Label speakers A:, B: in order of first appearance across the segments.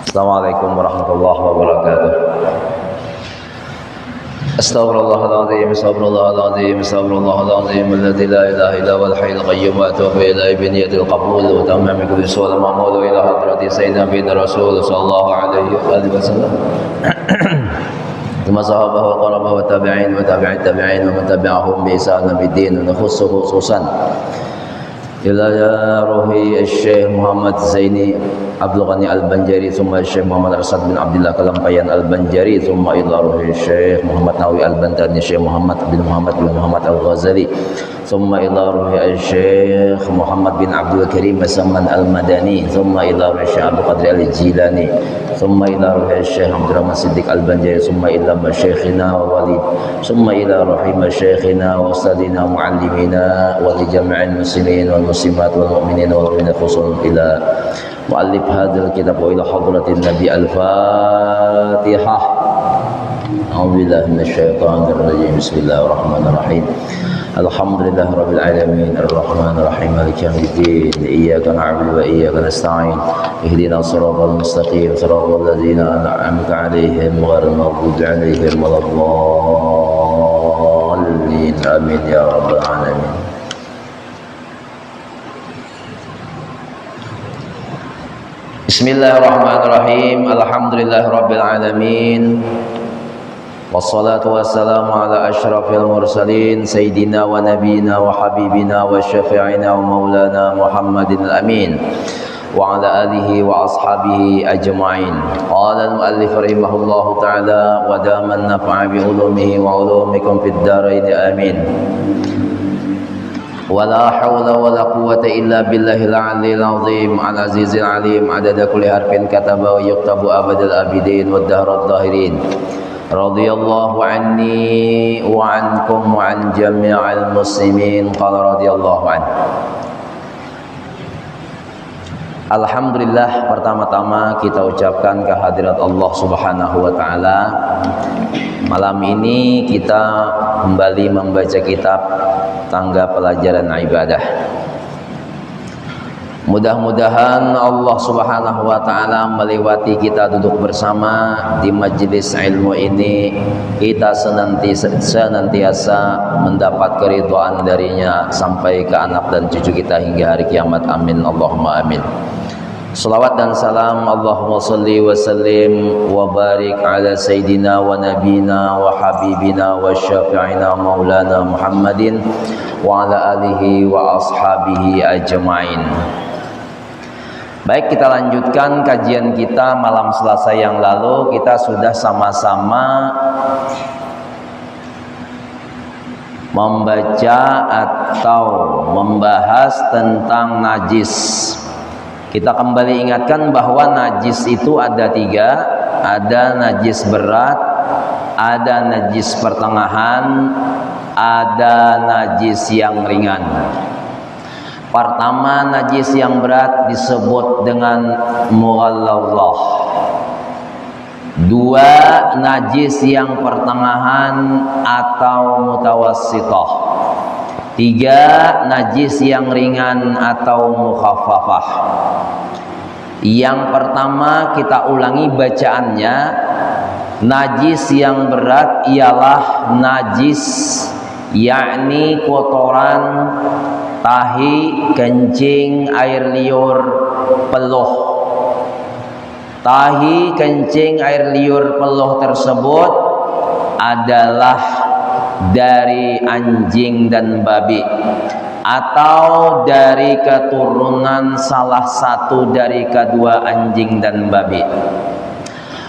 A: Assalamualaikum warahmatullahi wabarakatuh. Astaghfirullahaladzim, astaghfirullahaladzim, astaghfirullahaladzim, alladzi la ilaha illa huwal hayyul qayyum wa atubu ilaihi bi niyyatil qabul wa tamami kulli su'al ma'mul ila hadrati sayyidina bin rasul sallallahu alaihi wasallam. ثم صحابه وقربه والتابعين وتابع التابعين ومن تبعهم بإحسان بالدين ونخص خصوصا إلى روحي الشيخ محمد زيني عبد الغني البنجري ثم الشيخ محمد رشاد بن عبد الله كلمبيان البنجري ثم إلى روحي الشيخ محمد ناوي البنتاني الشيخ محمد بن محمد الغزالي ثم إلى روحي الشيخ محمد بن عبد الكريم مسمن المدني ثم إلى روحي الشيخ عبد القادر الجيلاني ثم إلى روحي الشيخ عبد الرحمن صديق البنجري ثم إلى مشايخنا وولي ثم إلى روحي مشايخنا وأستاذنا معلمينا ولجميع المسلمين والمسلمات والمؤمنين والمؤمنات خصوصا إلى مؤلف هذا الكتاب وإلى حضرة النبي الفاتحة. أعوذ بالله من الشيطان الرجيم. بسم الله الرحمن الرحيم. الحمد لله رب العالمين الرحمن الرحيم مالك يوم الدين إياك نعبد وإياك نستعين اهدنا الصراط المستقيم صراط الذين أنعمت عليهم غير المغضوب عليهم ولا الضالين آمين يا رب العالمين. Bismillahirrahmanirrahim. Alhamdulillahirabbil alamin. Wassalatu wassalamu ala asyrafil mursalin sayyidina wa nabiyina wa habibina wa syafi'ina wa maulana Muhammadin al-amin wa ala alihi wa ashabihi ajma'in. Qala al-muallif rahimahullahu ta'ala wa daman naf'a bi ulumihi wa ulumikum fid dharain amin. Wala hawla wala quwwata illa billahil aliyyil azim al azizil alim adada kulli harfin kataba wa yuktabu abadal abidin wad dahrat dhahirin. Radhiyallahu anni wa ankum wa an jami'il muslimin. Qala radhiyallahu an. Alhamdulillah, pertama-tama kita ucapkan kehadirat Allah Subhanahu wa taala. Malam ini kita kembali membaca kitab Tangga Pelajaran Ibadah. Mudah-mudahan Allah Subhanahu wa taala melewati kita duduk bersama di majelis ilmu ini, kita senantiasa mendapat keridhaan darinya sampai ke anak dan cucu kita hingga hari kiamat. Amin Allahumma amin. Salawat dan salam Allahumma salli wa sallim wa barik ala sayyidina wa nabina wa habibina wa syafi'ina maulana Muhammadin wa ala alihi wa ashabihi ajma'in. Baik, kita lanjutkan kajian kita malam Selasa yang lalu. Kita sudah sama-sama membaca atau membahas tentang najis. Kita kembali ingatkan bahwa najis itu ada tiga. Ada najis berat, ada najis pertengahan, ada najis yang ringan. Pertama, najis yang berat disebut dengan mughalladhah. Dua, najis yang pertengahan atau mutawassithah. Tiga, najis yang ringan atau mukhaffafah. Yang pertama kita ulangi bacaannya. Najis yang berat ialah najis yakni kotoran, tahi, kencing, air liur, peluh. Tahi, kencing, air liur, peluh tersebut adalah dari anjing dan babi atau dari keturunan salah satu dari kedua anjing dan babi.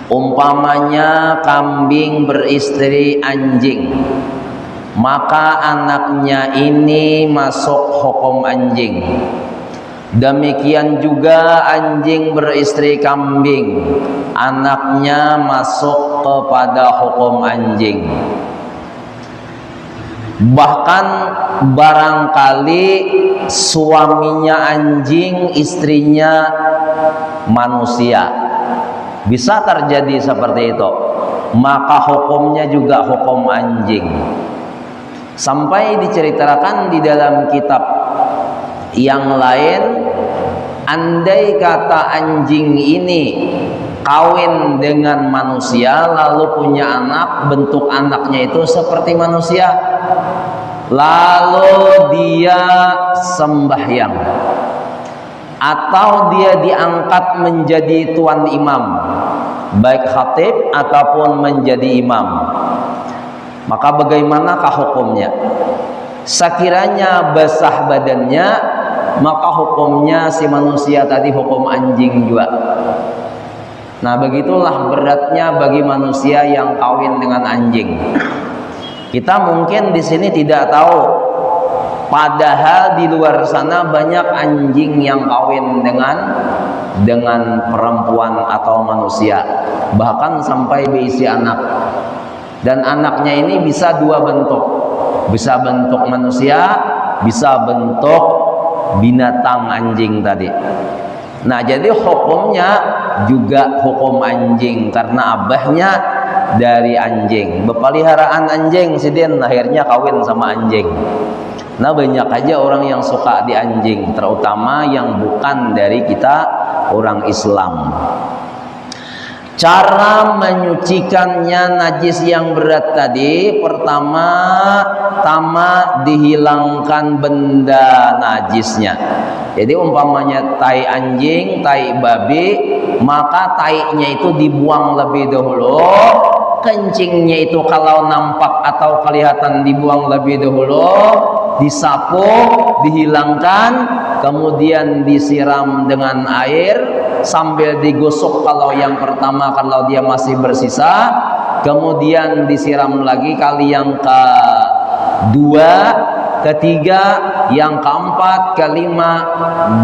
A: Umpamanya kambing beristri anjing, maka anaknya ini masuk hukum anjing. Demikian juga anjing beristri kambing, anaknya masuk kepada hukum anjing. Bahkan barangkali suaminya anjing, istrinya manusia, bisa terjadi seperti itu, maka hukumnya juga hukum anjing. Sampai diceritakan di dalam kitab yang lain andai kata anjing ini kawin dengan manusia lalu punya anak, bentuk anaknya itu seperti manusia, lalu dia sembahyang atau dia diangkat menjadi tuan imam, baik khatib ataupun menjadi imam, maka bagaimanakah hukumnya? Sekiranya basah badannya, maka hukumnya si manusia tadi hukum anjing juga. Nah, begitulah beratnya bagi manusia yang kawin dengan anjing. Kita mungkin di sini tidak tahu, padahal di luar sana banyak anjing yang kawin dengan perempuan atau manusia, bahkan sampai berisi anak. Dan anaknya ini bisa dua bentuk, bisa bentuk manusia, bisa bentuk binatang anjing tadi. Nah, jadi hukumnya juga hukum anjing karena abahnya dari anjing. Bepeliharaan anjing sidin akhirnya kawin sama anjing. Nah, banyak aja orang yang suka di anjing, terutama yang bukan dari kita orang Islam. Cara menyucikannya najis yang berat tadi, pertama dihilangkan benda najisnya. Jadi umpamanya tai anjing, tai babi, maka tainya itu dibuang lebih dahulu, kencingnya itu kalau nampak atau kelihatan dibuang lebih dahulu, disapu, dihilangkan, kemudian disiram dengan air sambil digosok kalau yang pertama, kalau dia masih bersisa, kemudian disiram lagi kali yang kedua, ketiga, yang keempat, kelima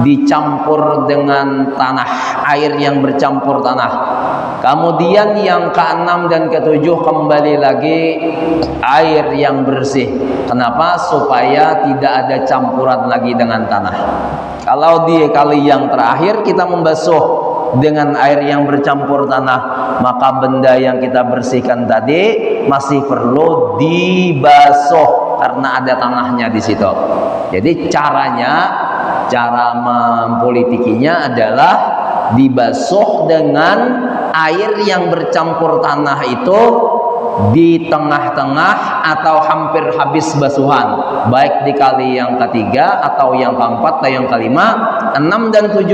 A: dicampur dengan tanah, air yang bercampur tanah. Kemudian yang keenam dan ketujuh kembali lagi air yang bersih. Kenapa? Supaya tidak ada campuran lagi dengan tanah. Kalau di kali yang terakhir kita membasuh dengan air yang bercampur tanah, maka benda yang kita bersihkan tadi masih perlu dibasuh karena ada tanahnya di situ. Jadi cara mempolitikinya adalah dibasuh dengan air yang bercampur tanah itu di tengah-tengah atau hampir habis basuhan, baik di kali yang ketiga atau yang keempat atau yang kelima, 6 dan 7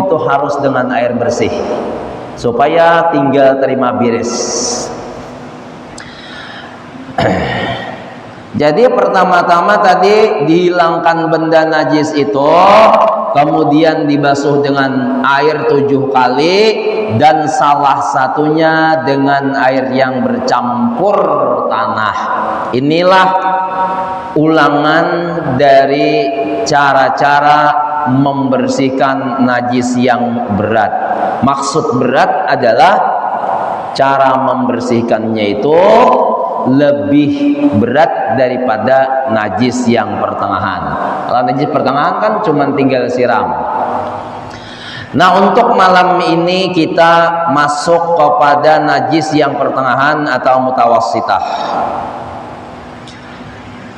A: itu harus dengan air bersih supaya tinggal terima beres. Jadi pertama-tama tadi dihilangkan benda najis itu, kemudian dibasuh dengan air 7 kali, dan salah satunya dengan air yang bercampur tanah. Inilah ulangan dari cara-cara membersihkan najis yang berat. Maksud berat adalah cara membersihkannya itu lebih berat daripada najis yang pertengahan. Kalau najis pertengahan kan cuma tinggal siram. Nah, untuk malam ini kita masuk kepada najis yang pertengahan atau mutawassitah.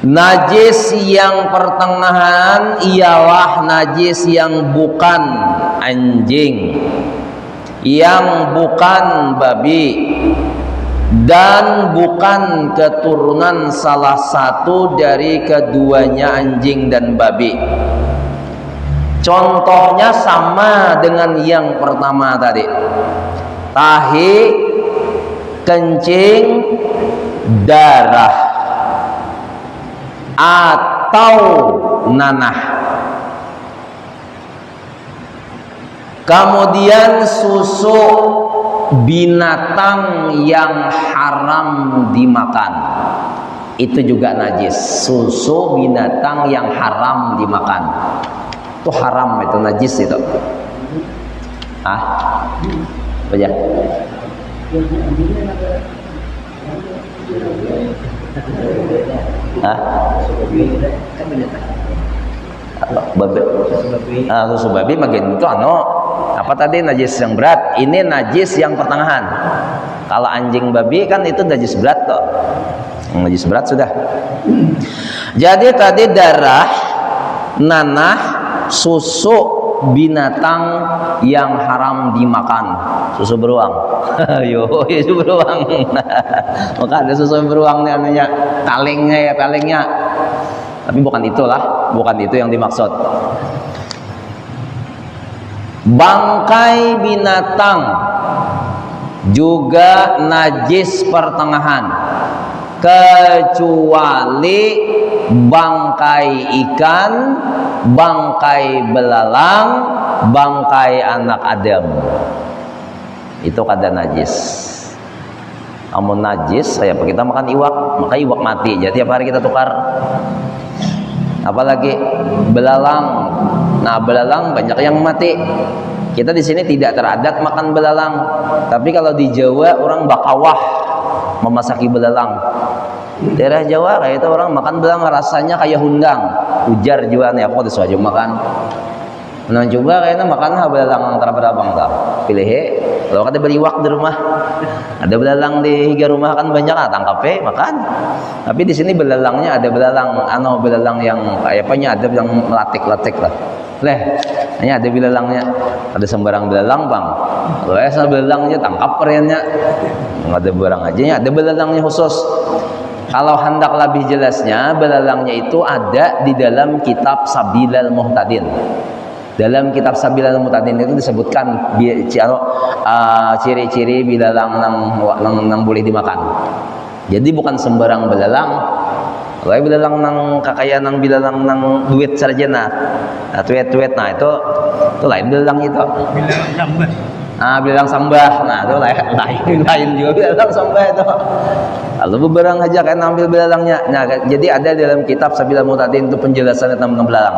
A: Najis yang pertengahan ialah najis yang bukan anjing, yang bukan babi, dan bukan keturunan salah satu dari keduanya anjing dan babi. Contohnya sama dengan yang pertama tadi, tahi, kencing, darah, atau nanah. Kemudian susu binatang yang haram dimakan, itu juga najis. Susu binatang yang haram dimakan itu haram, itu najis itu. Apa ya? Susu babi makin itu apa tadi najis yang berat, ini najis yang pertengahan. Kalau anjing babi kan itu najis berat toh. Najis berat sudah. Jadi tadi darah, nanah, susu binatang yang haram dimakan. Susu beruang. Yo, susu beruang. Maka ada susu beruang nih anunya, kalengnya. Tapi bukan itulah, bukan itu yang dimaksud. Bangkai binatang juga najis pertengahan, kecuali bangkai ikan, bangkai belalang, bangkai anak Adam. Itu kada najis. Amun najis, saya kita makan iwak, maka iwak mati. Jadi tiap hari kita tukar. Apalagi belalang. Nah, belalang banyak yang mati. Kita di sini tidak teradat makan belalang. Tapi kalau di Jawa orang bakawah memasaki belalang. Daerah Jawa kayak itu orang makan belalang rasanya kayak hundang. Ujar juga nih aku disuruh makan. Nah, coba kayaknya makan belalang antara berabang tak. Pilih kalau ada beriwak di rumah. Ada belalang di higa rumah kan banyak tangkap makan. Tapi di sini belalangnya ada belalang yang kayaknya ada yang melatik-latik lah. Ini ada belalangnya. Ada sembarang belalang, Bang. Kalau asal belalangnya tangkap perenya. Ada barang aja ya, ada belalangnya khusus. Kalau hendak lebih jelasnya, belalangnya itu ada di dalam kitab Sabilal Muhtadin. Dalam kitab Sabilal Muhtadin itu disebutkan ciri-ciri belalang nang boleh dimakan. Jadi bukan sembarang belalang. Kalau belalang nang kakaya nang belalang nang duit sarjana. Nah, duit nah itu lain belalang itu. Belalang sambah. Nah, itu lain juga belalang sambah itu. Lalu beberang aja kan ambil belalangnya. Nah, jadi ada dalam kitab Sabilal Muhtadin itu penjelasannya tentang belalang.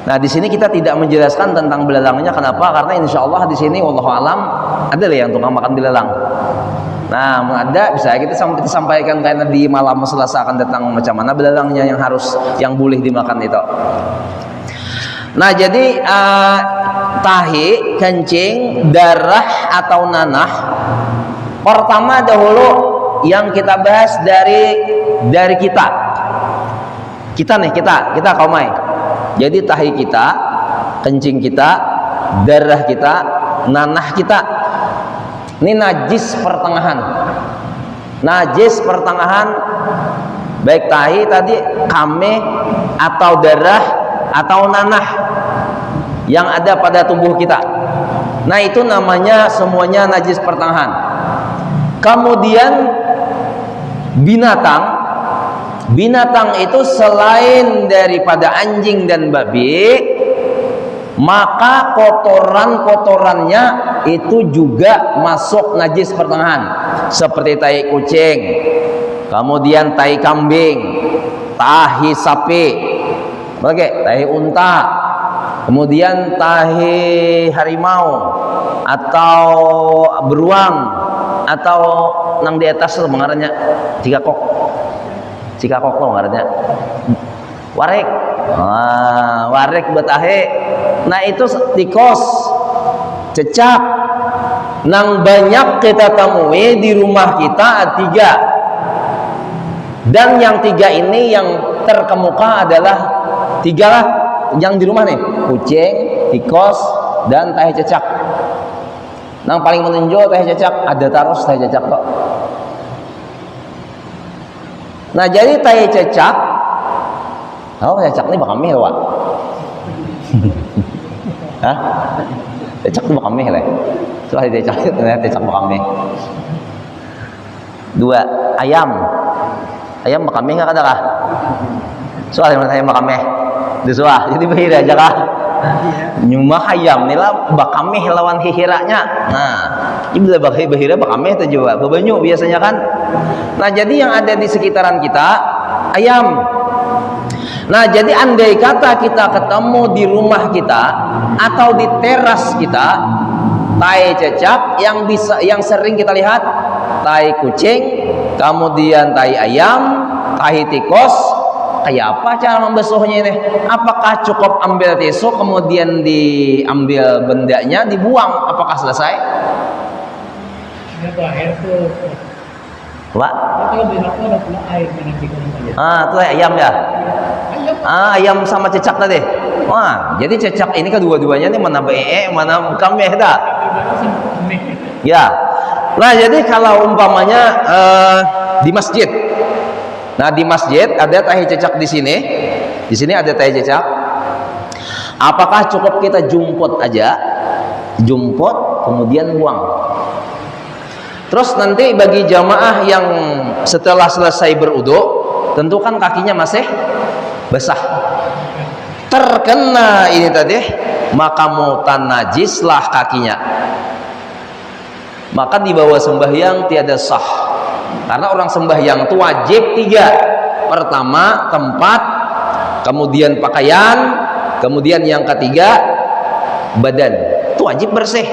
A: Nah, di sini kita tidak menjelaskan tentang belalangnya. Kenapa? Karena insya Allah di sini wallahu alam ada yang tukang makan belalang. Nah, ada bisa kita sampaikan karena di malam Selasa akan datang macam mana belalangnya yang boleh dimakan itu. Nah, jadi tahi, kencing, darah atau nanah. Pertama dahulu yang kita bahas dari kita. Kita kaumai. Jadi tahi kita, kencing kita, darah kita, nanah kita. Ini najis pertengahan. Najis pertengahan baik tahi tadi, kame atau darah atau nanah yang ada pada tubuh kita. Nah, itu namanya semuanya najis pertengahan. Kemudian binatang itu selain daripada anjing dan babi, maka kotorannya itu juga masuk najis pertengahan, seperti tai kucing, kemudian tai kambing, tahi sapi, tahi unta, kemudian tahi harimau atau beruang atau nang di atas itu mengaranya cikakok lo mengaranya warek. Warek betahe. Nah, itu tikus, cecak. Nang banyak kita temui di rumah kita 3. Dan yang 3 ini yang terkemuka adalah 3 lah yang di rumah nih, kucing, tikus, dan tahi cecak. Nang paling menonjol tahi cecak, ada taros tahi cecak kok. Nah, jadi tahi cecak, cecak ini bakal mih Wak. Hah? Cecak itu bakal mih lah. Soal cecak bakal mih. 2, ayam bakal mih nggak kah? Soal yang ayam bakal mih. Disuah, jadi bahira aja kah? Nyuma ayam nila bakal mih lawan hihiranya. Nah, ini bila bahira bakal mih itu juga. Bebanyu biasanya kan. Nah, jadi yang ada di sekitaran kita ayam. Nah, jadi andai kata kita ketemu di rumah kita atau di teras kita tai cecak yang sering kita lihat, tai kucing, kemudian tai ayam, tai tikus, kayak apa cara membasuhnya ini? Apakah cukup ambil tisu kemudian diambil bendanya dibuang? Apakah selesai? Pak? Itu ayam ya? Ayam Ayam sama cecak tadi. Wah, jadi cecak ini kedua-duanya nih mana mana kameh dah. Ya. Nah, jadi kalau umpamanya di masjid. Nah, di masjid ada tahi cecak di sini. Di sini ada tahi cecak. Apakah cukup kita jumput aja? Jumput kemudian buang. Terus nanti bagi jamaah yang setelah selesai berwudu, tentu kan kakinya masih basah. Terkena ini tadi, maka mutan najislah kakinya. Maka dibawa sembahyang tiada sah. Karena orang sembahyang itu wajib 3. Pertama tempat, kemudian pakaian, kemudian yang ketiga badan. Itu wajib bersih.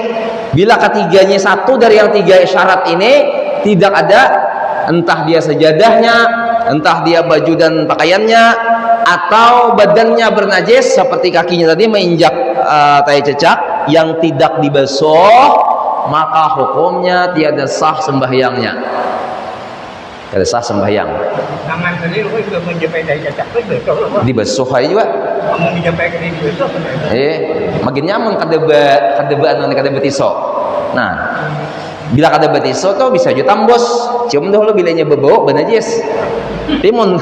A: Bila ketiganya satu dari yang 3 syarat ini tidak ada, entah dia sejadahnya, entah dia baju dan pakaiannya, atau badannya bernajis seperti kakinya tadi menginjak tai cecak yang tidak dibasuh, maka hukumnya tiada sah sembahyangnya. Tiada sah sembahyang.
B: Tangan sendiri juga menjepit tai cecak
A: dibasuh aja juga.
B: Kamu menjepit ke dibasuh.
A: Makin nyaman kadebe tiso. Nah, bila kadebe tiso tuh bisa aja tambos. Cium dulu bilanya bebau benajis. Timun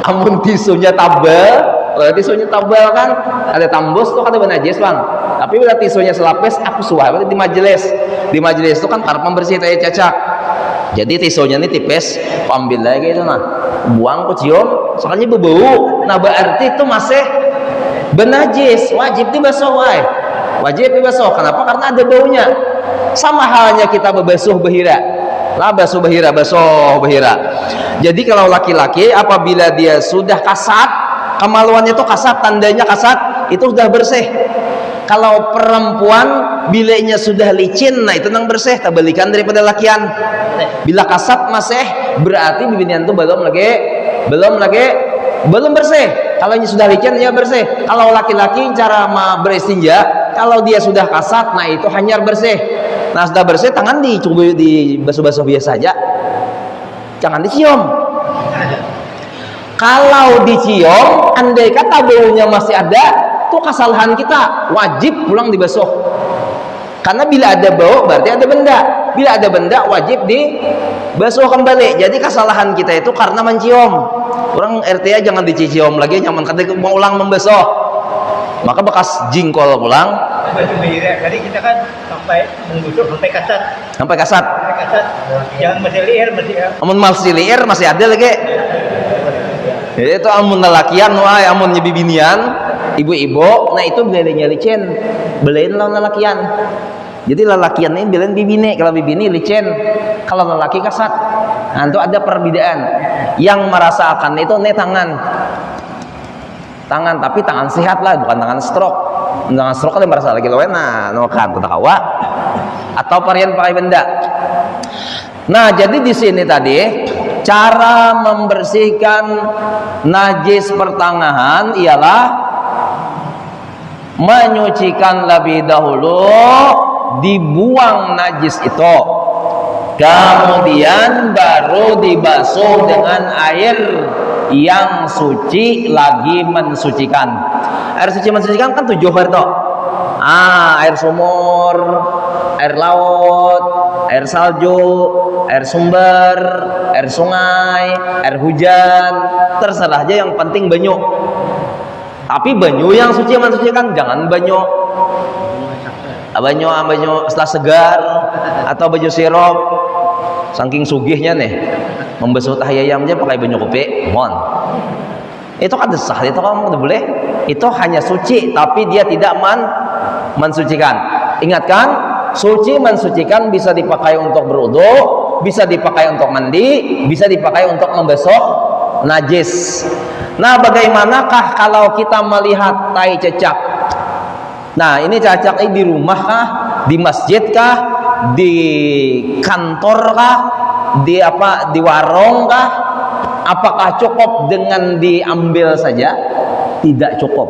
A: amun tisunya tabel, kalau tisunya tabel kan ada tambos tuh kada najis bang. Tapi bila tisunya selapis, aku suah di majelis. Di majelis itu kan karep membersih tai cecak. Jadi tisunya ini tipis, ambil lagi itu nah, buang ku cium, soalnya berbau. Nah berarti itu masih benajis, wajib dibasuh wae. Wajib dibasuh. Kenapa? Karena ada baunya. Sama halnya kita berbasuh bahira. Lah basuh bahira. Jadi kalau laki-laki apabila dia sudah kasat, kemaluannya itu kasat, tandanya kasat, itu sudah bersih. Kalau perempuan bilenya sudah licin, nah itu nang bersih, tabalikan daripada lakian. Bila kasat masih, berarti bibinian itu belum bersih. Kalau ini sudah licin ya bersih. Kalau laki-laki cara beristinja, kalau dia sudah kasat, nah itu hanyar bersih. Nah sudah bersih, tangan dicoba di basuh-basuh biasa aja. Jangan dicium. Kalau dicium, andai kata baunya masih ada, itu kesalahan kita, wajib pulang dibasuh. Karena bila ada bau berarti ada benda. Bila ada benda wajib dibasuh kembali. Jadi kesalahan kita itu karena mencium. Orang RTA jangan dicium lagi, nyaman ketika mau ulang membasuh. Maka bekas jingkol pulang.
B: Tadi kita kan sampai membusuk sampai kasat.
A: Sampai kasat.
B: Jangan masih liar,
A: Amun masih liar masih ada lagi. Jadi itu amun lelakian, wae amun nyebibinian, ibu-ibu, nah itu belenya licin, belain lawan lelakian. Jadi lelakian ini belain bibine, kalau bibini licin, kalau lelaki kasat. Nah itu ada perbedaan. Yang merasakan itu nih tangan, tapi tangan sehat lah, bukan tangan stroke. Tangan stroke kan merasa lagi lawan, nah nokan tetawa atau varian pakai benda. Nah jadi di sini tadi cara membersihkan najis pertengahan ialah menyucikan lebih dahulu, dibuang najis itu, kemudian baru dibasuh dengan air yang suci lagi mensucikan. Air suci mensucikan kan 7 air toh. Air sumur, air laut, air salju, air sumber, air sungai, air hujan, terserah aja, yang penting banyu. Tapi banyu yang suci mensucikan, jangan banyu setelah segar atau banyu sirup. Saking sugihnya nih membasuh tahiyayam aja pakai banyu kopi, mohon. Itu kan sah, itu kan boleh. Itu hanya suci, tapi dia tidak mensucikan. Ingatkan, suci mensucikan bisa dipakai untuk berwudu, bisa dipakai untuk mandi, bisa dipakai untuk membasuh najis. Nah, bagaimanakah kalau kita melihat tai cecak? Nah, ini cecak ini di rumah kah, di masjid kah, di kantor kah, di warung kah? Apakah cukup dengan diambil saja? Tidak cukup.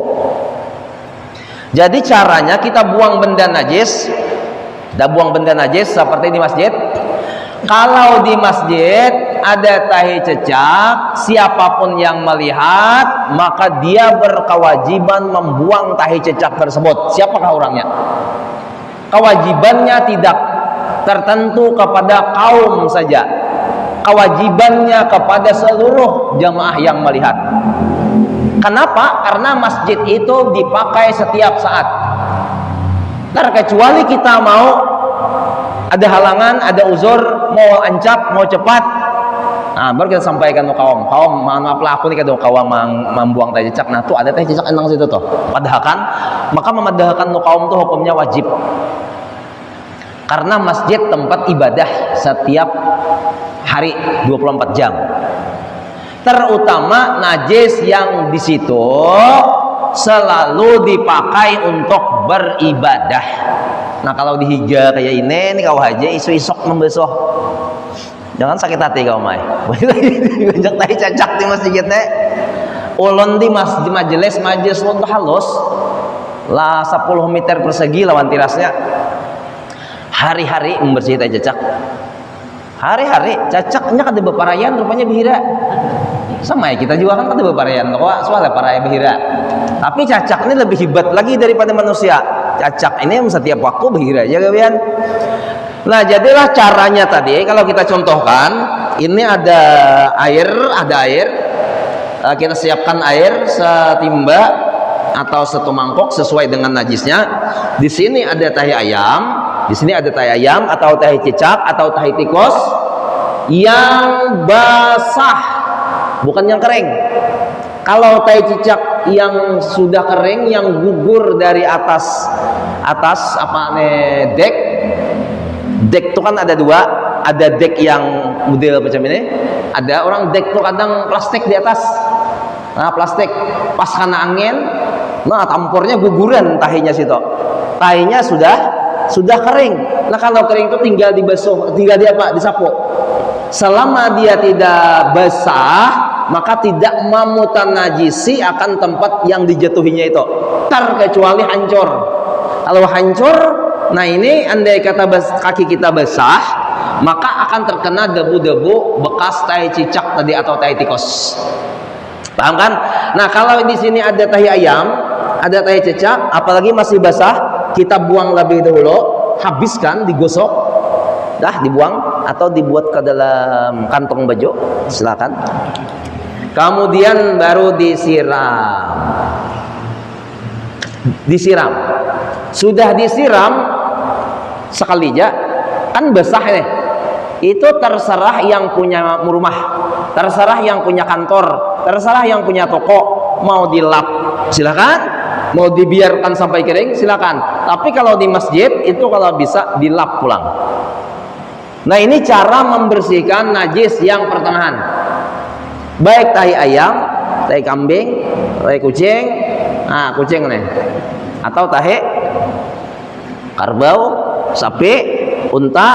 A: Jadi caranya kita buang benda najis. Kita buang benda najis seperti di masjid. Kalau di masjid ada tahi cecak, siapapun yang melihat maka dia berkewajiban membuang tahi cecak tersebut. Siapakah orangnya? Kewajibannya tidak tertentu kepada kaum saja, kewajibannya kepada seluruh jamaah yang melihat. Kenapa? Karena masjid itu dipakai setiap saat. Terkecuali kita mau ada halangan, ada uzur, mau ancap, mau cepat, nah baru kita sampaikan ke kaum, mohon maaf lah aku nih kadang kaum membuang tahi cecak. Nah tuh ada tahi cecak enang situ tuh, padahkan maka memadahkan kaum tuh hukumnya wajib. Karena masjid tempat ibadah setiap hari 24 jam. Terutama najis yang di situ selalu dipakai untuk beribadah. Nah kalau dihiga kayak ini kau aja isu-isok membasuh. Jangan sakit hati kau mai. Banyak tahi cacak di masjidnya. Ulun di masjid majelis ulun halus lah 10 meter persegi lawan tirasnya. Hari-hari membersih tahi cacak. Hari-hari cacaknya kada beparayan rupanya bihira. Sama ya kita juga kan kada beparayan kok soalnya paraya bihira. Tapi cacak ini lebih hebat lagi daripada manusia. Cacak ini setiap waktu bihira aja kalian. Nah jadilah caranya tadi kalau kita contohkan, ini ada air, kita siapkan air setimba atau satu mangkok sesuai dengan najisnya. Di sini ada tahi ayam, atau tahi cicak atau tahi tikus yang basah, bukan yang kering. Kalau tahi cicak yang sudah kering, yang gugur dari atas dek itu kan ada dua, ada dek yang model macam ini, ada orang dek tuh kadang plastik di atas. Nah plastik pas kena angin, nah tampornya guguran tahinya situ. Tahinya sudah kering. Nah kalau kering itu tinggal dibasuh, disapu. Selama dia tidak basah, maka tidak najisi akan tempat yang dijatuhinya itu. Terkecuali hancur. Kalau hancur, nah ini andai kata kaki kita basah, maka akan terkena debu-debu bekas tahi cicak tadi atau tahi tikus. Paham kan? Nah kalau di sini ada tahi ayam, ada tahi cicak, apalagi masih basah, kita buang lebih dahulu, habiskan, digosok, dah dibuang atau dibuat ke dalam kantong baju, silakan. Kemudian baru disiram. Sudah disiram sekali aja kan basah nih. Itu terserah yang punya rumah, terserah yang punya kantor, terserah yang punya toko, mau dilap silakan, mau dibiarkan sampai kering silakan. Tapi kalau di masjid itu kalau bisa dilap pulang. Nah ini cara membersihkan najis yang pertengahan, baik tahi ayam, tahi kambing, tahi kucing, nah kucing nih, atau tahi kerbau, sapi, unta,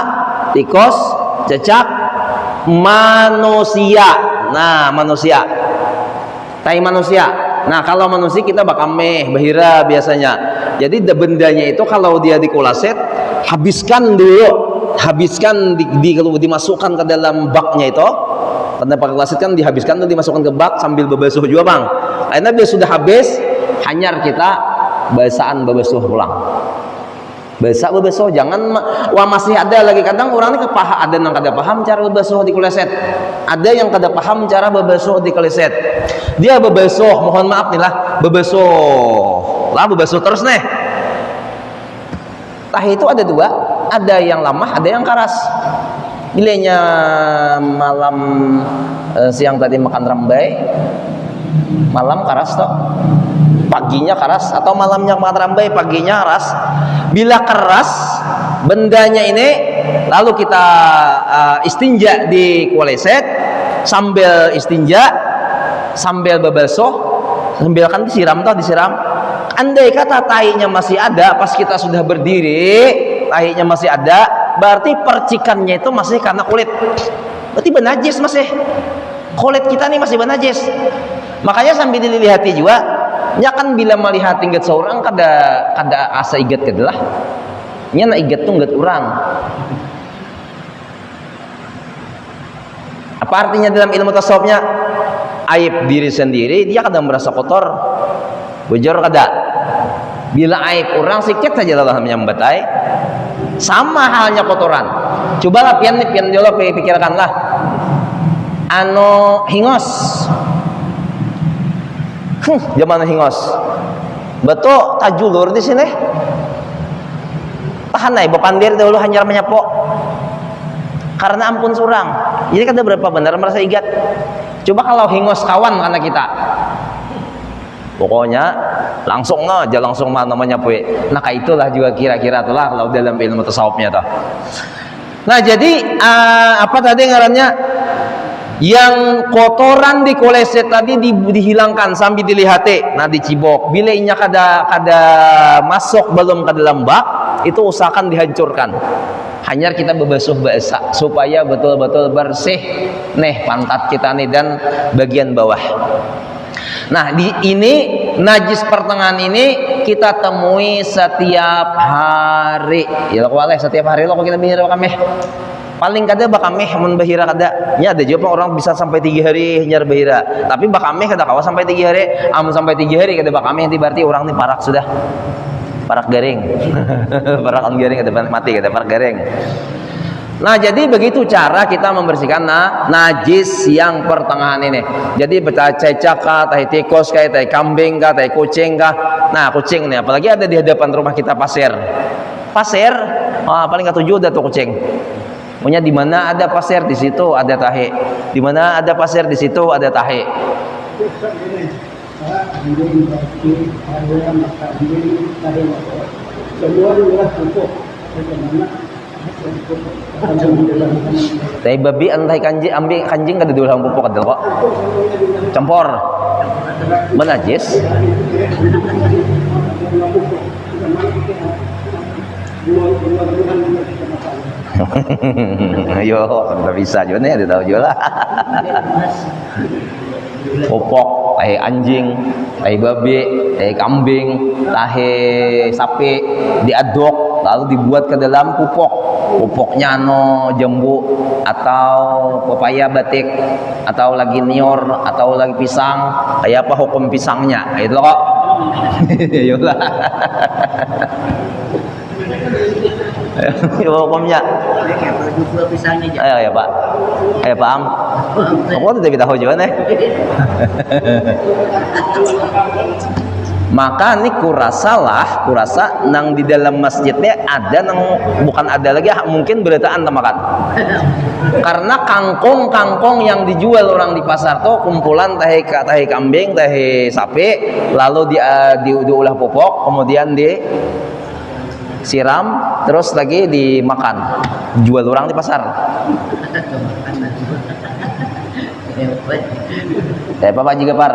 A: tikus, cecak, manusia. Nah manusia, tahi manusia. Nah kalau manusia kita bakal bahira biasanya. Jadi bendanya itu kalau dia dikulaset, habiskan dulu, dimasukkan ke dalam baknya itu. Karena pakai kulaset kan dihabiskan, dimasukkan ke bak sambil berbasuh juga bang. Karena dia sudah habis, hanyar kita basaan berbasuh pulang. Berbasuh jangan masih ada lagi kadang orang ini ada yang kada paham cara berbasuh di kuleset, ada yang kada paham cara berbasuh di kuleset. Dia berbasuh, mohon maaf nih lah, berbasuh terus nih. Tahi itu ada dua, ada yang lamah, ada yang karas. Bilanya malam siang tadi makan rambai, malam karas toh, paginya karas, atau malamnya makan rambai, paginya karas. Bila keras bendanya ini, lalu kita istinja di kuleset, sambil istinja, sambil berbasuh, sambil kan disiram. Andai kata tahinya masih ada, pas kita sudah berdiri, tahinya masih ada, berarti percikannya itu masih karena kulit. Berarti benajis masih. Kulit kita nih masih benajis. Makanya sambil dilihati juga. Ya kan bila melihat ingat seorang kada asa igat kedelah. Nya na igat tuh ingat orang. Apa artinya dalam ilmu tasawufnya? Aib diri sendiri dia kadang merasa kotor. Bujur kada. Bila aib orang sikit saja Allah menyambatai. Sama halnya kotoran. Cobalah pian dulu pikirkanlah. Hingos. Zaman hingos. Betul tajulur di sini. Tahan naik bapandir dulu hanyar menyapo. Karena ampun surang. Jadi kada berapa benar merasa igat. Coba kalau hingos kawan karena kita. Pokoknya langsung aja langsung namanya pue. Nah itulah juga kira-kira itulah kalau dalam ilmu tasawufnya toh. Nah jadi apa tadi ngarannya? Yang kotoran di koleset tadi dihilangkan sambil dilihat, nah dicibok. Bila inya kada masuk belum ke dalam bak, itu usahakan dihancurkan. Hanya kita berbasuh basah supaya betul-betul bersih nih pantat kita nih dan bagian bawah. Nah ini najis pertengahan ini kita temui setiap hari. Ya lo setiap hari lo kita bihira kami. Paling kada bakameh mun bahira kada. Nya ada juga orang bisa sampai 3 hari nyar bahira. Tapi bakameh kada kawa sampai 3 hari. Amun sampai 3 hari kada bakameh nanti berarti orang ini parak sudah. Parak garing. Parak garing kada mati kada parak garing. Nah jadi begitu cara kita membersihkan najis yang pertengahan ini. Jadi cecak kah, tahi tikus kah, tahi kambing kah, tahi kucing kah. Nah kucing nih apalagi ada di hadapan rumah kita pasir. Pasir, paling ketujuh ada tuh kucing. Punya di mana ada pasir di situ ada tahi. Di mana ada pasir di situ ada tahi. Tahi babi antai kanjing kada diulang pupuk kada kok. Campur. Menajis. Ayo, nggak bisa juga nih, ada tahu juga lah. Popok, tahi anjing, tahi babi, tahi kambing, tahi sapi diaduk, lalu dibuat ke dalam pupuk. Pupuknya jambu atau pepaya batik atau lagi nior atau lagi pisang. Kayak apa hukum pisangnya? Itu kok. Ayolah. Hukumnya. Ayo ya Pak. Ayo paham. Aku tidak tahu juga nih. Maka ini kurasa nang di dalam masjidnya ada nang bukan ada lagi mungkin berataan temakan. Karena kangkung yang dijual orang di pasar tuh kumpulan tahi kambing, tahi sapi, lalu diolah pupuk, kemudian siram terus lagi dimakan, jual orang di pasar. Kayak apa juga par?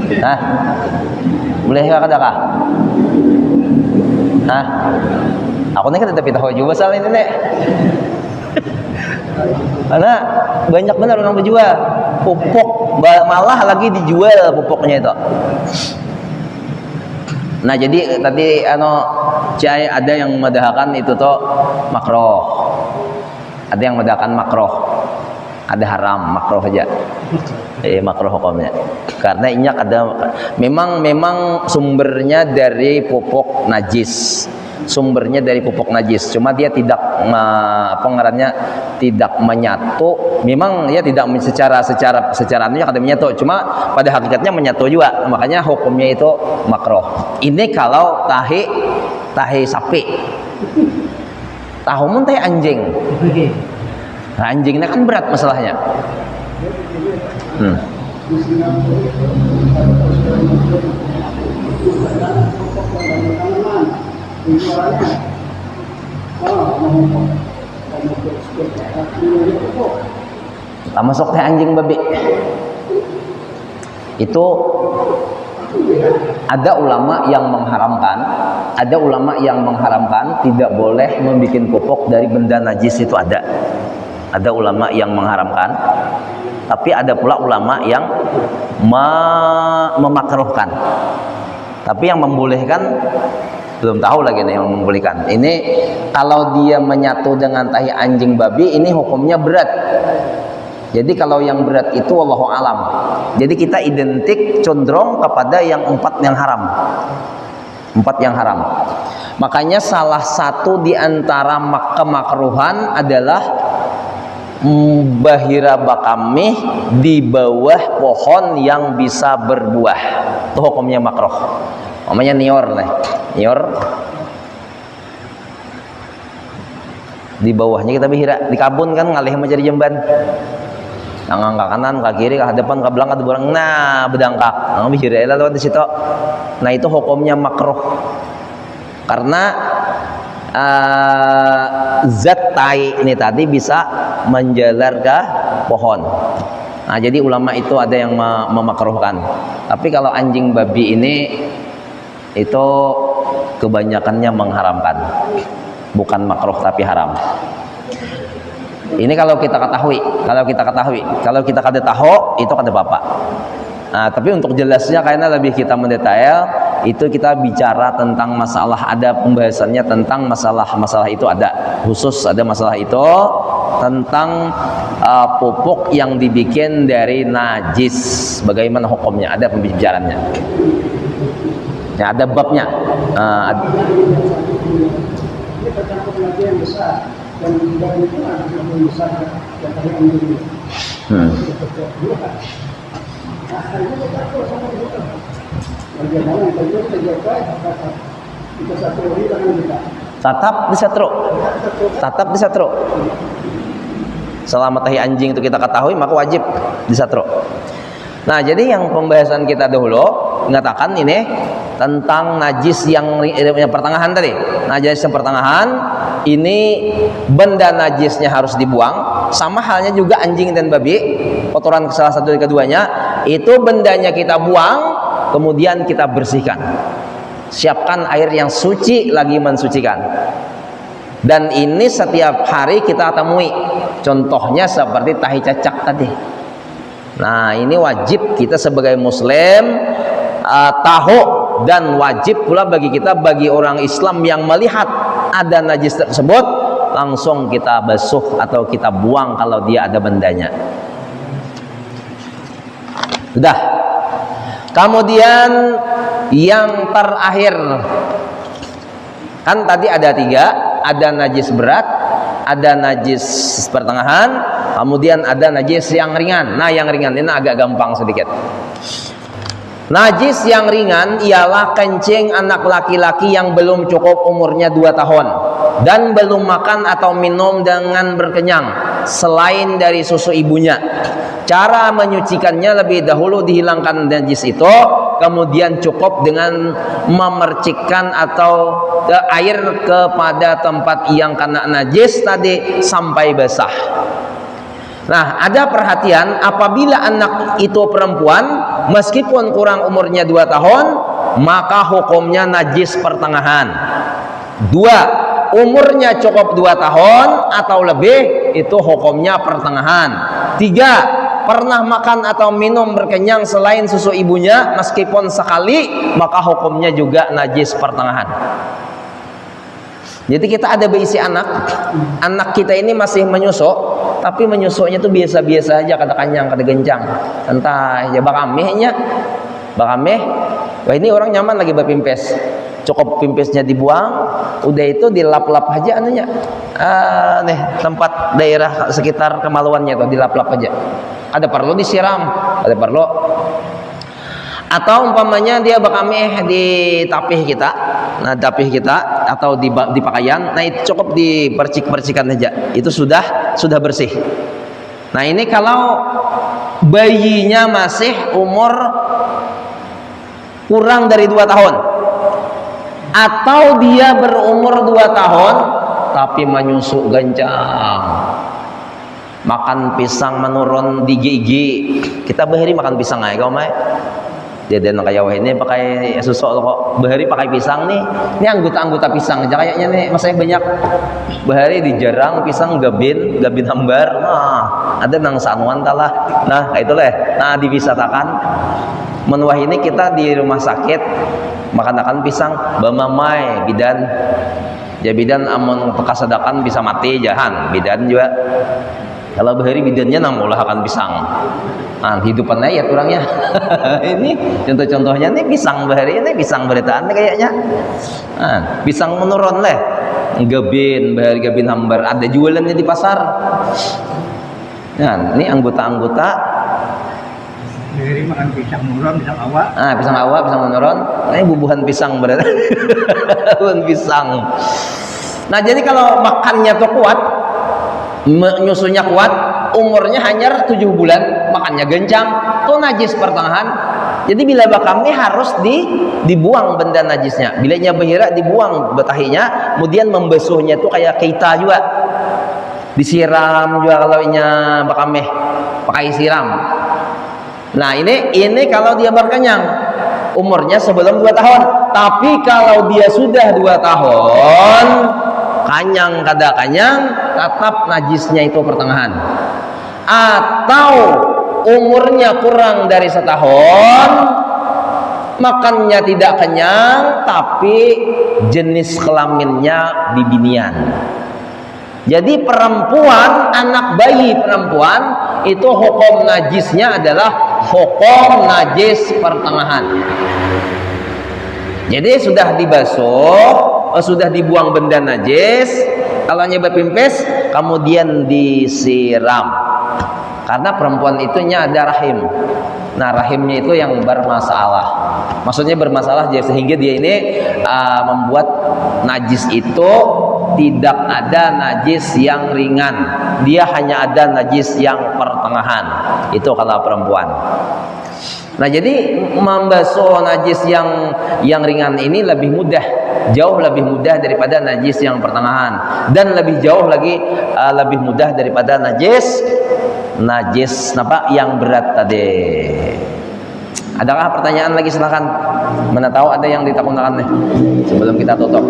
A: Hah? Boleh kada kah? Hah? Aku nih kan tapi tahu juga soal ini nek. Karena banyak benar orang berjual pupuk, malah lagi dijual pupuknya itu. Nah jadi tadi ada yang medahkan itu tuh makruh, ada yang medahkan makruh, ada haram, makruh saja. Makruh hukumnya. Karena ini ada memang sumbernya dari pupuk najis. Sumbernya dari pupuk najis. Cuma dia tidak tidak menyatu. Memang ya tidak secara ini kada menyatu. Cuma pada hakikatnya menyatu juga. Makanya hukumnya itu makruh. Ini kalau tahi sapi. Tahu mun tahi anjing. Nah, anjingnya kan berat masalahnya. Masuk teh anjing babi. Itu ada ulama yang mengharamkan, tidak boleh membuat pupuk dari benda najis itu ada. Ada ulama yang mengharamkan, tapi ada pula ulama yang memakruhkan. Tapi yang membolehkan belum tahu lagi nih yang membolehkan. Ini kalau dia menyatu dengan tahi anjing babi, ini hukumnya berat. Jadi kalau yang berat itu wallahu alam. Jadi kita identik condong kepada yang 4 yang haram. 4 yang haram. Makanya salah satu di antara kemakruhan adalah bahira bakamih di bawah pohon yang bisa berbuah. Itu hukumnya makruh. Namanya nior nih. Nior di bawahnya kita bahira, di kabun kan ngalih mencari jamban. Nang ke kanan, ke kiri, ke depan, ke belakang, ke belakang. Nah, bedangkak. Nang bahira lewat di situ. Nah, itu hukumnya makruh. Karena zat tai ini tadi bisa menjalar ke pohon. Nah, jadi ulama itu ada yang memakruhkan. Tapi kalau anjing babi ini itu kebanyakannya mengharamkan. Bukan makruh tapi haram. Ini kalau kita ketahui, kalau kita kada tahu itu kada bapak. Nah, tapi untuk jelasnya karena lebih kita mendetail, itu kita bicara tentang masalah, ada pembahasannya tentang masalah itu ada khusus, ada masalah itu tentang pupuk yang dibikin dari najis, bagaimana hukumnya, ada pembicaraannya. Ya, ada babnya.
C: Ini tercakup lagi yang besar dan itu yang besar yang tadi anjing. Nah, ini kita sama juga. Bagaimana kita jaga kita satu dengan kita.
A: Tatap disatro. Selama tahi anjing itu kita ketahui, maka wajib disatro. Nah, jadi yang pembahasan kita dahulu mengatakan ini tentang najis yang pertengahan tadi. Najis yang pertengahan ini benda najisnya harus dibuang, sama halnya juga anjing dan babi, kotoran salah satu dari keduanya, itu bendanya kita buang, kemudian kita bersihkan. Siapkan air yang suci lagi mensucikan. Dan ini setiap hari kita temui. Contohnya seperti tahi cacak tadi. Nah, ini wajib kita sebagai muslim tahu, dan wajib pula bagi kita, bagi orang Islam yang melihat ada najis tersebut, langsung kita basuh atau kita buang kalau dia ada bendanya. Sudah. Kemudian yang terakhir, kan tadi ada 3, ada najis berat, ada najis pertengahan, kemudian ada najis yang ringan. Nah, yang ringan ini agak gampang sedikit. Najis yang ringan ialah kencing anak laki-laki yang belum cukup umurnya 2 tahun dan belum makan atau minum dengan berkenyang selain dari susu ibunya. Cara menyucikannya lebih dahulu dihilangkan najis itu, kemudian cukup dengan memercikkan atau air kepada tempat yang kena najis tadi sampai basah. Nah, ada perhatian, apabila anak itu perempuan meskipun kurang umurnya 2 tahun, maka hukumnya najis pertengahan. 2, umurnya cukup 2 tahun atau lebih, itu hukumnya pertengahan. 3, pernah makan atau minum berkenyang selain susu ibunya meskipun sekali, maka hukumnya juga najis pertengahan. Jadi kita ada berisi anak kita ini masih menyusuk, tapi menyusuknya tuh biasa-biasa aja, kada kanyang, kada gencang, santai ya, bakamehnya. Wah, ini orang nyaman lagi berpimpes, cukup pimpesnya dibuang, udah itu dilap-lap aja anunya. Nih tempat daerah sekitar kemaluannya tuh dilap-lap aja. Ada perlu disiram, ada perlu. Atau umpamanya dia bakameh di tapih kita, nah tapih kita atau di pakaian, nah itu cukup dipercik-percikan aja, itu sudah bersih. Nah, ini kalau bayinya masih umur kurang dari 2 tahun, atau dia berumur 2 tahun tapi menyusuk gancang, makan pisang menurun di gigi, kita bahiri makan pisang aja kau mai. Jadi kayak wah ini pakai susu kok bahari pakai pisang nih. Ini anggota-anggota pisang aja kayaknya nih masih banyak. Bahari di jarang pisang gabin hambar. Nah, ada nang sanuan talah. Nah, kayak itulah. Nah, diwisatakan. Menuah ini kita di rumah sakit makan pisang bamamai bidan. Ya bidan amun kasadakan bisa mati jahan. Bidan juga. Kalau bahari bidannya namulah akan pisang. Nah, hidupannya ya kurangnya. Ini contoh-contohnya nih pisang bahari ini pisang beritaan kayaknya. Nah, pisang menurun lah. Bahari gabin hambar ada jualannya di pasar. Nah, ini anggota-anggota
B: Dari makan pisang menurun, pisang awak.
A: Pisang awak, pisang menurun. Ini bubuhan pisang berarti. Bubuhan pisang. Nah, jadi kalau makannya tuh kuat, nyusunya kuat, umurnya hanya 7 bulan, makannya gencang, tuh najis pertengahan. Jadi bila bakamnya harus dibuang benda najisnya. Bilanya bahira dibuang betahinya, kemudian membasuhnya itu kayak kita juga. Disiram juga kalau nya bakamnya pakai siram. Nah, ini kalau dia berkenyang, umurnya sebelum 2 tahun. Tapi kalau dia sudah 2 tahun, kanyang kada kanyang, tetap najisnya itu pertengahan. Atau umurnya kurang dari 1 tahun, makannya tidak kenyang, tapi jenis kelaminnya bibinian. Jadi perempuan, anak bayi perempuan itu hukum najisnya adalah hukum najis pertengahan. Jadi sudah dibasuh, sudah dibuang benda najis, kalau nyebat pimpes kemudian disiram. Karena perempuan itunya ada rahim. Nah, rahimnya itu yang bermasalah. Maksudnya bermasalah sehingga dia ini membuat najis itu tidak ada najis yang ringan. Dia hanya ada najis yang pertengahan. Itu kalau perempuan. Nah, jadi membasuh najis yang ringan ini lebih mudah, jauh lebih mudah daripada najis yang pertengahan, dan lebih jauh lagi lebih mudah daripada najis yang berat tadi. Adakah pertanyaan lagi? Silakan. Mana tahu ada yang ditakutkan nih sebelum kita tutup.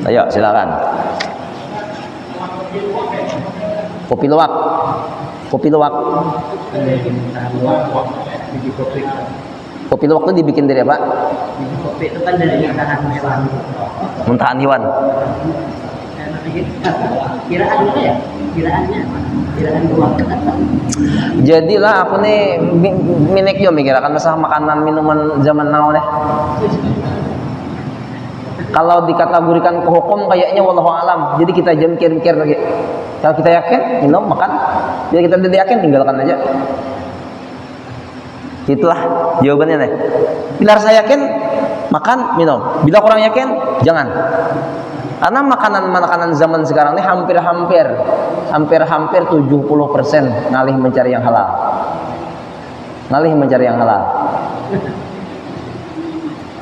A: Ayo, silakan. Kopi luwak. Kopi luwak itu dibikin dari apa?
B: Kopi itu kan dari muntahan hewan.
A: Muntahan hewan.
B: Kiraannya ya? Kiraan luwak.
A: Jadilah aku nih minek yo mikirakan masalah makanan minuman zaman now nih. Kalau dikategorikan ke hukum kayaknya wallahu alam. Jadi kita jangan mikir-mikir lagi. Kalau kita yakin, minum, makan. Jadi kita tidak yakin, tinggalkan aja. Itulah jawabannya nih. Bila saya yakin, makan, minum. Bila kurang yakin, jangan. Karena makanan zaman sekarang ini hampir 70% ngalih mencari yang halal.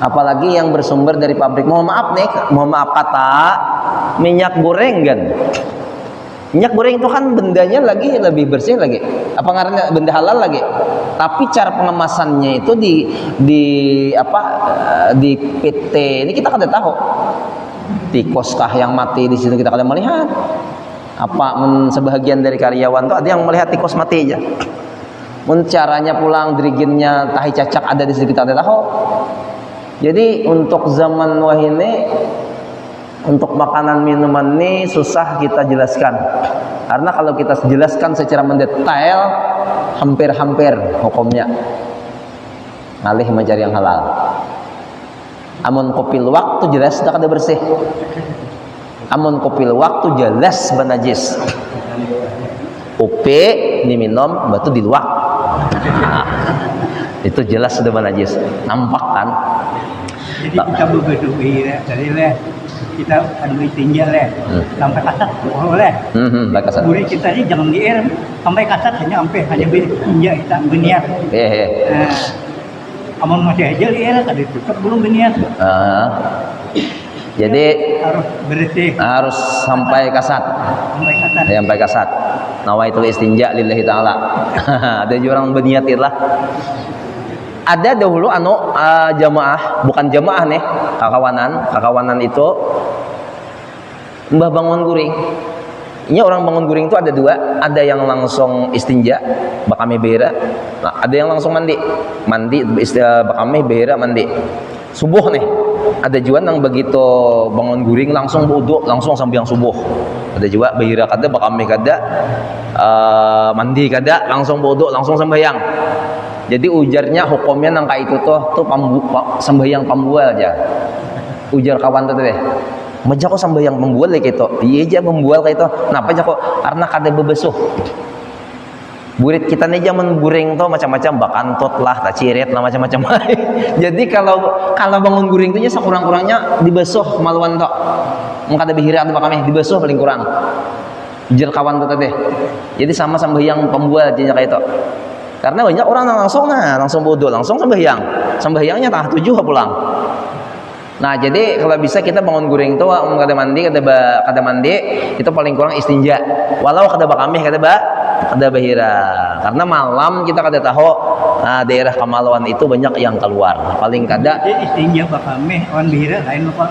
A: Apalagi yang bersumber dari pabrik. Mohon maaf kata minyak goreng kan. Minyak goreng itu kan bendanya lagi lebih bersih lagi. Apa ngarannya benda halal lagi. Tapi cara pengemasannya itu di PT ini kita kada tahu. Tikoskah yang mati di situ kita kada melihat. Sebahagian dari karyawan tuh ada yang melihat tikus mati aja. Caranya pulang diriginnya tahi cacak ada di situ kita kada tahu. Jadi untuk zaman wah ini, untuk makanan minuman ini susah kita jelaskan. Karena kalau kita jelaskan secara mendetail, hampir hukumnya ngalih mencari yang halal. Amun kopi luwak tu jelas sudah kada bersih. Amun kopi luwak tu jelas benajis. Kopi diminum batu diluak. Nah, itu jelas sudah benajis. Nampak kan?
B: Jadi kita berdui tadi leh kita adui tinja leh sampai kasat boleh.
A: Baik kasat.
B: Buri kita ini jangan diir sampai kasat hanya tinja kita beniat. Amun masih aja diir tadi tutup belum beniat.
A: Jadi
B: harus bersih.
A: Harus sampai kasat.
B: Sampai kasat.
A: nawaitul istinja lillahi taala. Ada juga orang berniat lah. Ada dahulu jamaah, bukan jamaah nih, kakawanan itu mbah bangun guring. Ini orang bangun guring itu ada dua, ada yang langsung istinja, bakami behera. Nah, ada yang langsung mandi bakami behera mandi. Subuh nih, ada juga yang begitu bangun guring langsung wudu, langsung sambil subuh. Ada juga behera kada, bakami kada, mandi kada, langsung wudu, langsung sembahyang. Jadi ujarnya hukumnya nangka itu tuh sembahyang pembual aja. Ujar kawan tuh deh. Maja kok sembahyang pembual kayak itu. Iya aja pembual kayak itu. Kenapa aja kok? Karena kada bebesuh. Burit kita nih zaman guring tuh macam-macam bakantot lah, taciret lah macam-macam. Jadi kalau bangun guring tuh ya sekurang-kurangnya dibesuh kemaluan tuh. Mungkin ada bihira atau kami dibesuh paling kurang. Ujar kawan tuh tadi. Jadi sama sembahyang pembual aja kayak itu. Karena banyak orang langsung wudu, langsung sembahyangnya tengah 7 pulang. Nah jadi kalau bisa kita bangun guring tuh kada mandi itu paling kurang istinja. Walau kada bakami kada bahira. Karena malam kita kada tahu daerah kemaluan itu banyak yang keluar. Paling kada.
B: Jadi istinja bakami wan bahira lain apa?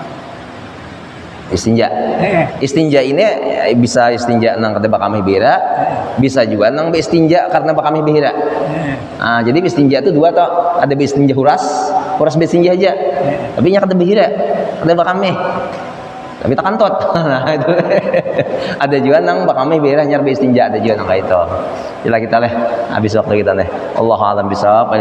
A: Istinja ini bisa istinja nang kada bakami bahira, bisa juga nang istinja karena bakami bahira. Nah, jadi istinja itu dua toh, ada istinja huras istinja aja. Tapi nya kada bahira, kada bakami. Tapi tak kantot. Nah, itu. Ada juga nang bakami bahira nyar istinja, ada juga nang kayak itu. Kita habis waktu kita nih. Allahu a'lam bishawab.